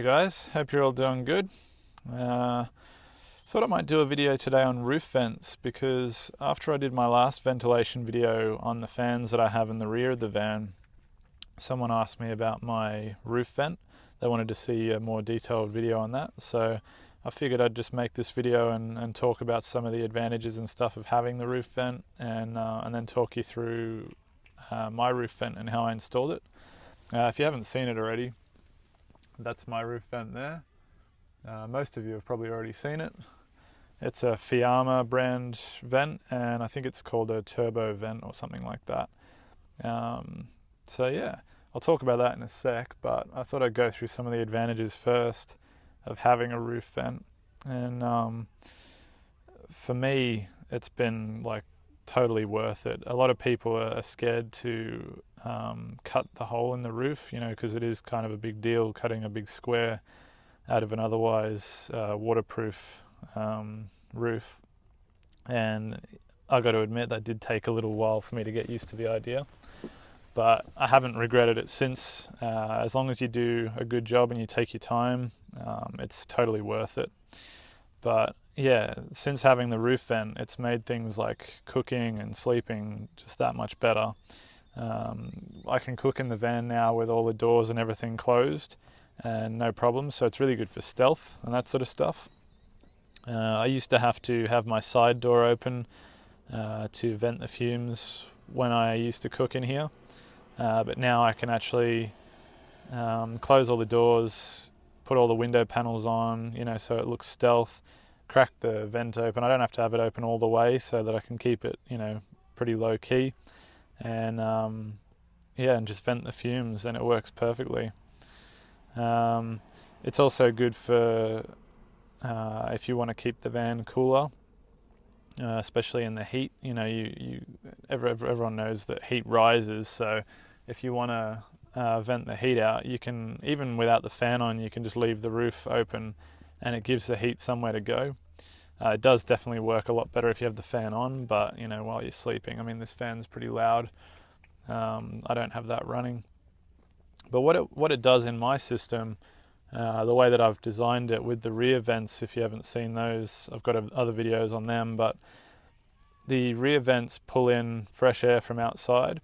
Hey guys, hope you're all doing good. Thought I might do a video today on roof vents because after I did my last ventilation video on the fans that I have in the rear of the van, someone asked me about my roof vent. They wanted to see a more detailed video on that, so I figured I'd just make this video and talk about some of the advantages and stuff of having the roof vent and then talk you through my roof vent and how I installed it. If you haven't seen it already, that's my roof vent there. Most of you have probably already seen it. It's a Fiamma brand vent, and I think it's called a Turbo Vent or something like that. So yeah, I'll talk about that in a sec, but I thought I'd go through some of the advantages first of having a roof vent. And for me, it's been like totally worth it. A lot of people are scared to cut the hole in the roof, because it is kind of a big deal cutting a big square out of an otherwise waterproof roof. And I got to admit that did take a little while for me to get used to the idea, but I haven't regretted it since. As long as you do a good job and you take your time, it's totally worth it. But yeah, since having the roof vent, it's made things like cooking and sleeping just that much better. I can cook in the van now with all the doors and everything closed and no problem, so it's really good for stealth and that sort of stuff. I used to have to have my side door open to vent the fumes when I used to cook in here, but now I can actually close all the doors, put all the window panels on, so it looks stealth, crack the vent open. I don't have to have it open all the way so that I can keep it pretty low key, and and just vent the fumes, and it works perfectly. It's also good for if you want to keep the van cooler, especially in the heat. Everyone knows that heat rises, so if you want to vent the heat out, you can, even without the fan on, you can just leave the roof open and it gives the heat somewhere to go. It does definitely work a lot better if you have the fan on, but while you're sleeping, I mean, this fan's pretty loud. I don't have that running, but what it does in my system, the way that I've designed it with the rear vents, if you haven't seen those, I've got other videos on them, but the rear vents pull in fresh air from outside,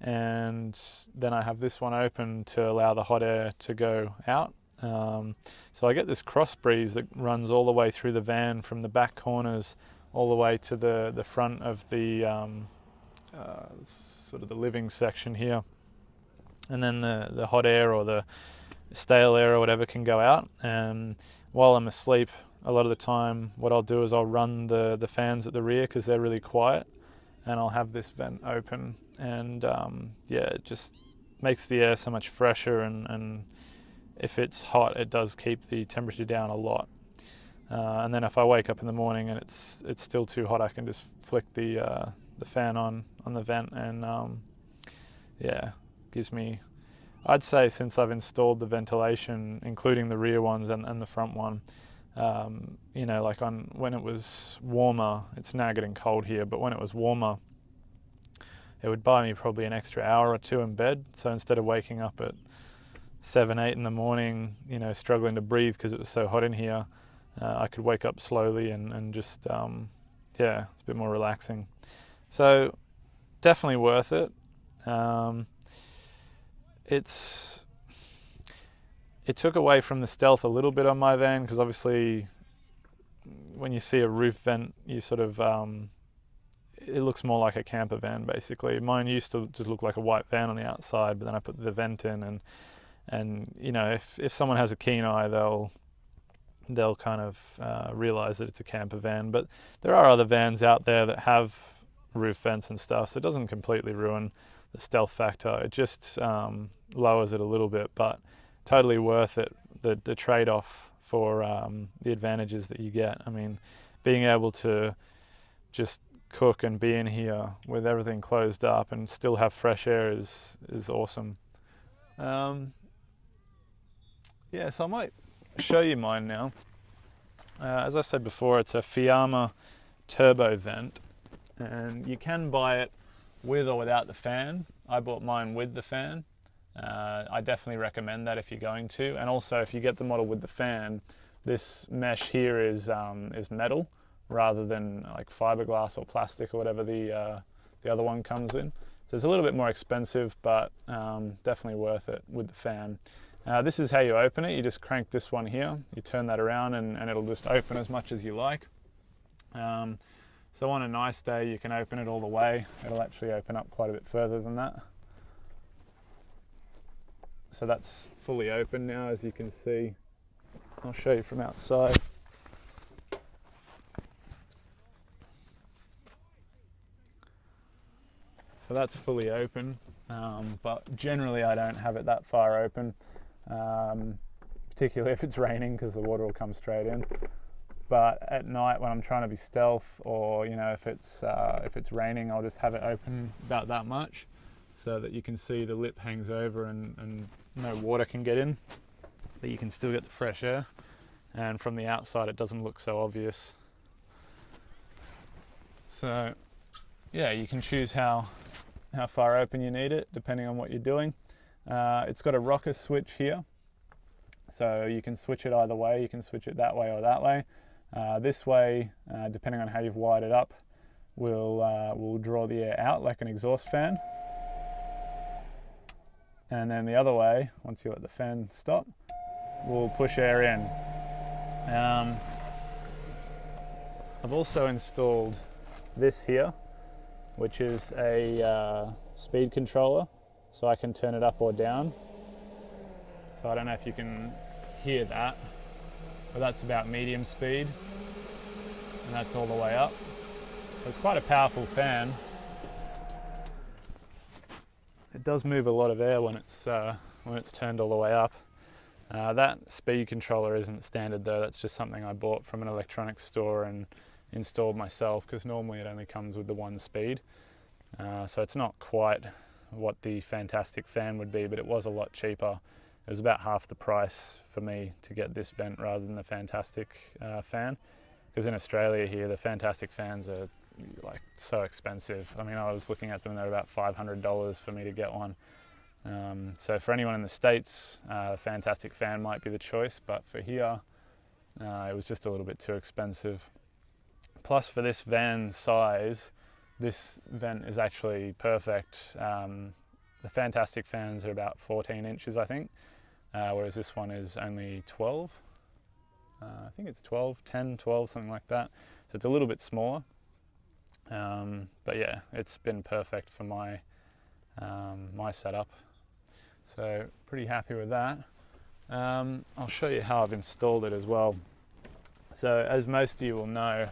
and then I have this one open to allow the hot air to go out. So I get this cross breeze that runs all the way through the van from the back corners all the way to the front of the sort of the living section here, and then the hot air or the stale air or whatever can go out. And while I'm asleep, a lot of the time what I'll do is I'll run the fans at the rear because they're really quiet, and I'll have this vent open, and it just makes the air so much fresher, and if it's hot, it does keep the temperature down a lot. And then if I wake up in the morning and it's still too hot, I can just flick the fan on the vent, and gives me, I'd say, since I've installed the ventilation, including the rear ones and the front one, like when it was warmer, it's now getting cold here, but when it was warmer, it would buy me probably an extra hour or two in bed. So instead of waking up at 7, 8 in the morning, struggling to breathe because it was so hot in here, I could wake up slowly and just, it's a bit more relaxing. So definitely worth it. It took away from the stealth a little bit on my van, because obviously when you see a roof vent, you sort of, it looks more like a camper van basically. Mine used to just look like a white van on the outside, but then I put the vent in, and if someone has a keen eye, they'll kind of realize that it's a camper van. But there are other vans out there that have roof vents and stuff, so it doesn't completely ruin the stealth factor. It just lowers it a little bit, but totally worth it, the trade-off for the advantages that you get. I mean, being able to just cook and be in here with everything closed up and still have fresh air is awesome. So I might show you mine now. As I said before, it's a Fiamma Turbo Vent, and you can buy it with or without the fan. I bought mine with the fan, I definitely recommend that if you're going to. And also, if you get the model with the fan, this mesh here is metal rather than like fiberglass or plastic or whatever the other one comes in. So it's a little bit more expensive, but definitely worth it with the fan. This is how you open it. You just crank this one here, you turn that around, and it'll just open as much as you like. So on a nice day, you can open it all the way. It'll actually open up quite a bit further than that. So that's fully open now, as you can see. I'll show you from outside. So that's fully open, but generally I don't have it that far open, particularly if it's raining, because the water will come straight in. But at night when I'm trying to be stealth, or if it's raining, I'll just have it open about that much, so that you can see the lip hangs over and no water can get in, but you can still get the fresh air. And from the outside it doesn't look so obvious. So yeah, you can choose how far open you need it depending on what you're doing. It's got a rocker switch here, so you can switch it either way. You can switch it that way or that way. This way, depending on how you've wired it up, will draw the air out like an exhaust fan. And then the other way, once you let the fan stop, will push air in. I've also installed this here, which is a speed controller, so I can turn it up or down. So I don't know if you can hear that, but that's about medium speed, and that's all the way up. It's quite a powerful fan. It does move a lot of air when it's turned all the way up. That speed controller isn't standard though. That's just something I bought from an electronics store and installed myself, because normally it only comes with the one speed. So it's not quite what the Fantastic fan would be, but it was a lot cheaper. It was about half the price for me to get this vent rather than the Fantastic fan, because in Australia here the Fantastic fans are like so expensive. I mean, I was looking at them, they're about $500 for me to get one. So for anyone in the States, Fantastic fan might be the choice, but for here it was just a little bit too expensive. Plus, for this van size, this vent is actually perfect. The Fantastic fans are about 14 inches, I think, whereas this one is only 12. I think it's 12, 10, 12, something like that. So it's a little bit smaller. But yeah, it's been perfect for my my setup. So pretty happy with that. I'll show you how I've installed it as well. So as most of you will know,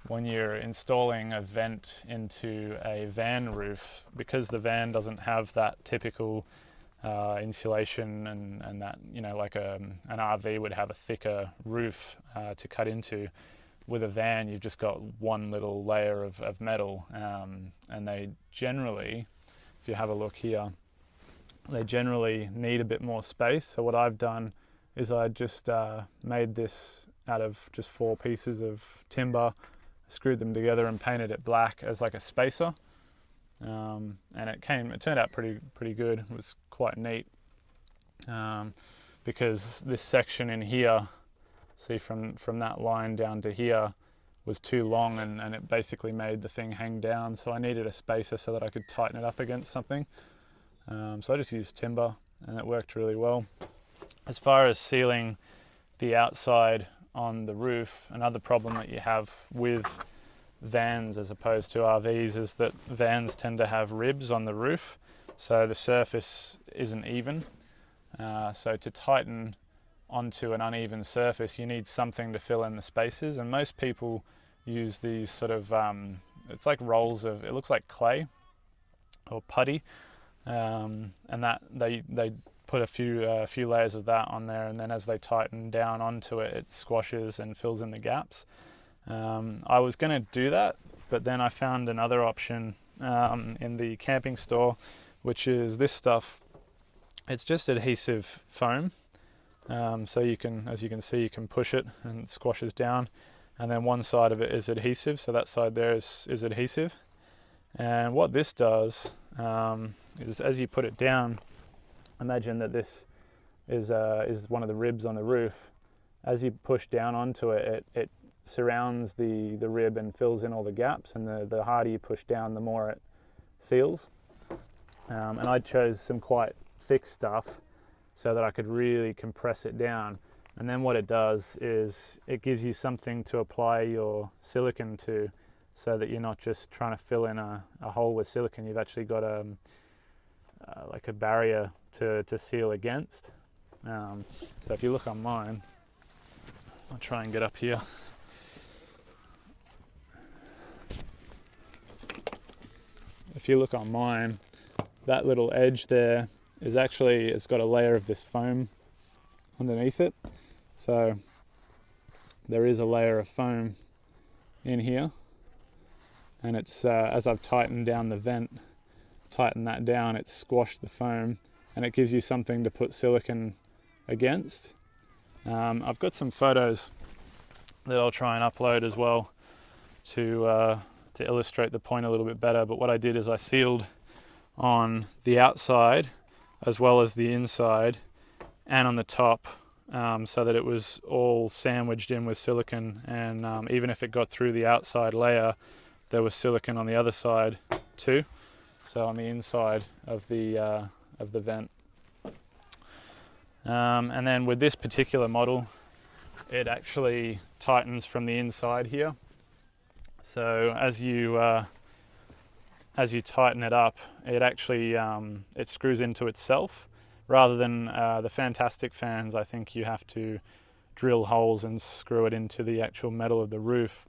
when you're installing a vent into a van roof, because the van doesn't have that typical insulation and that, like an RV would have a thicker roof to cut into, with a van you've just got one little layer of metal, and they generally, if you have a look here, they generally need a bit more space. So what I've done is I just made this out of just 4 pieces of timber, screwed them together and painted it black as like a spacer, and it turned out pretty good. It was quite neat, because this section in here, see from that line down to here, was too long, and it basically made the thing hang down, so I needed a spacer so that I could tighten it up against something. So I just used timber and it worked really well. As far as sealing the outside on the roof, another problem that you have with vans as opposed to RVs is that vans tend to have ribs on the roof, so the surface isn't even. So to tighten onto an uneven surface, you need something to fill in the spaces, and most people use these sort of, it's like rolls of, it looks like clay or putty, and that they put a few layers of that on there, and then as they tighten down onto it, it squashes and fills in the gaps. I was going to do that, but then I found another option in the camping store, which is this stuff. It's just adhesive foam. So you can, as you can see, you can push it and it squashes down, and then one side of it is adhesive, so that side there is adhesive. And what this does is, as you put it down, imagine that this is one of the ribs on the roof. As you push down onto it, it surrounds the rib and fills in all the gaps, and the harder you push down, the more it seals. And I chose some quite thick stuff so that I could really compress it down. And then what it does is it gives you something to apply your silicone to, so that you're not just trying to fill in a hole with silicone. You've actually got like a barrier to seal against. So if you look on mine, I'll try and get up here. If you look on mine, that little edge there is actually, it's got a layer of this foam underneath it. So there is a layer of foam in here, and it's as I've tightened down the vent, tightened that down, it's squashed the foam, and it gives you something to put silicone against. I've got some photos that I'll try and upload as well to illustrate the point a little bit better. But what I did is I sealed on the outside as well as the inside and on the top, so that it was all sandwiched in with silicone, and even if it got through the outside layer, there was silicone on the other side too, so on the inside of the vent. And then with this particular model, it actually tightens from the inside here. So as you tighten it up, it actually it screws into itself, rather than the Fantastic fans. I think you have to drill holes and screw it into the actual metal of the roof.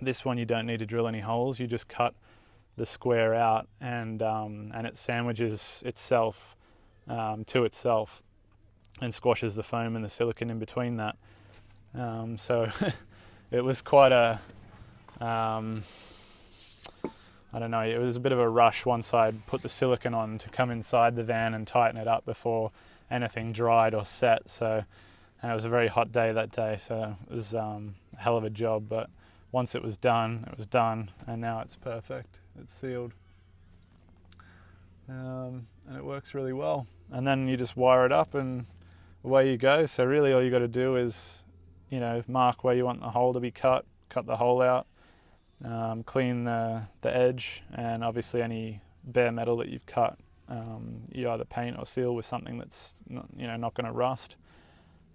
This one you don't need to drill any holes. You just cut the square out, and it sandwiches itself to itself and squashes the foam and the silicone in between that. So it was quite a I don't know, it was a bit of a rush once I'd put the silicone on to come inside the van and tighten it up before anything dried or set. So, and it was a very hot day that day, so it was a hell of a job. But once it was done, and now it's perfect. It's sealed, and it works really well. And then you just wire it up and away you go. So really all you got to do is, mark where you want the hole to be cut the hole out, clean the edge, and obviously any bare metal that you've cut, you either paint or seal with something that's not going to rust,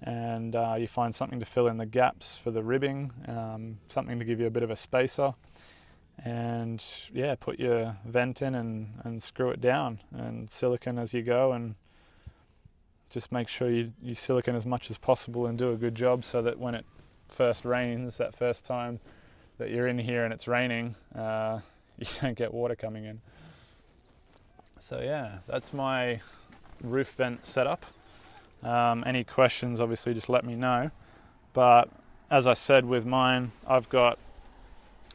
and you find something to fill in the gaps for the ribbing, something to give you a bit of a spacer, and yeah, put your vent in and screw it down, and silicone as you go, and just make sure you silicone as much as possible and do a good job, so that when it first rains, that first time that you're in here and it's raining, you don't get water coming in. So yeah, that's my roof vent setup. Any questions, obviously just let me know. But as I said with mine, I've got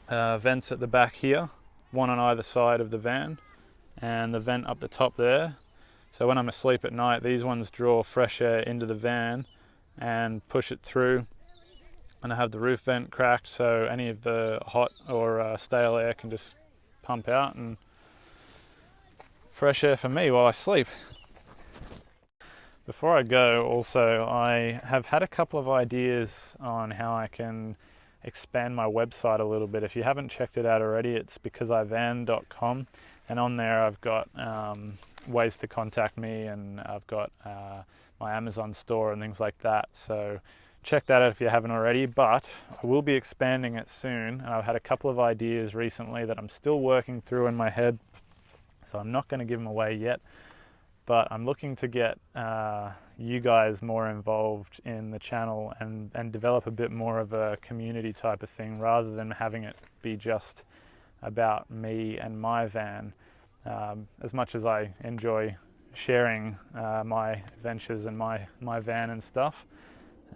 vents at the back here, one on either side of the van, and the vent up the top there. So when I'm asleep at night, these ones draw fresh air into the van and push it through. And I have the roof vent cracked, so any of the hot or stale air can just pump out, and fresh air for me while I sleep. Before I go, also, I have had a couple of ideas on how I can expand my website a little bit. If you haven't checked it out already, it's BecauseiVan.com, and on there I've got ways to contact me, and I've got my Amazon store and things like that. So check that out if you haven't already, but I will be expanding it soon, and I've had a couple of ideas recently that I'm still working through in my head, so I'm not going to give them away yet, but I'm looking to get you guys more involved in the channel and develop a bit more of a community type of thing, rather than having it be just about me and my van. As much as I enjoy sharing my adventures and my van and stuff,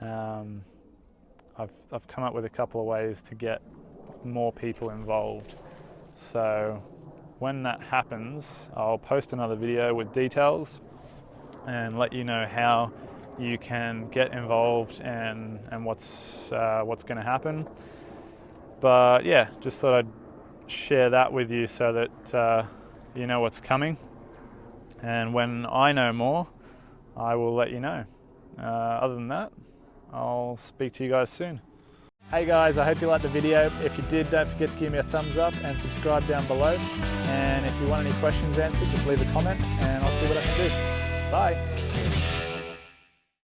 I've come up with a couple of ways to get more people involved. So when that happens, I'll post another video with details and let you know how you can get involved and what's going to happen. But yeah, just thought I'd share that with you so that you know what's coming. And when I know more, I will let you know. Other than that, I'll speak to you guys soon. Hey guys, I hope you liked the video. If you did, don't forget to give me a thumbs up and subscribe down below. And if you want any questions answered, just leave a comment and I'll see what I can do. Bye.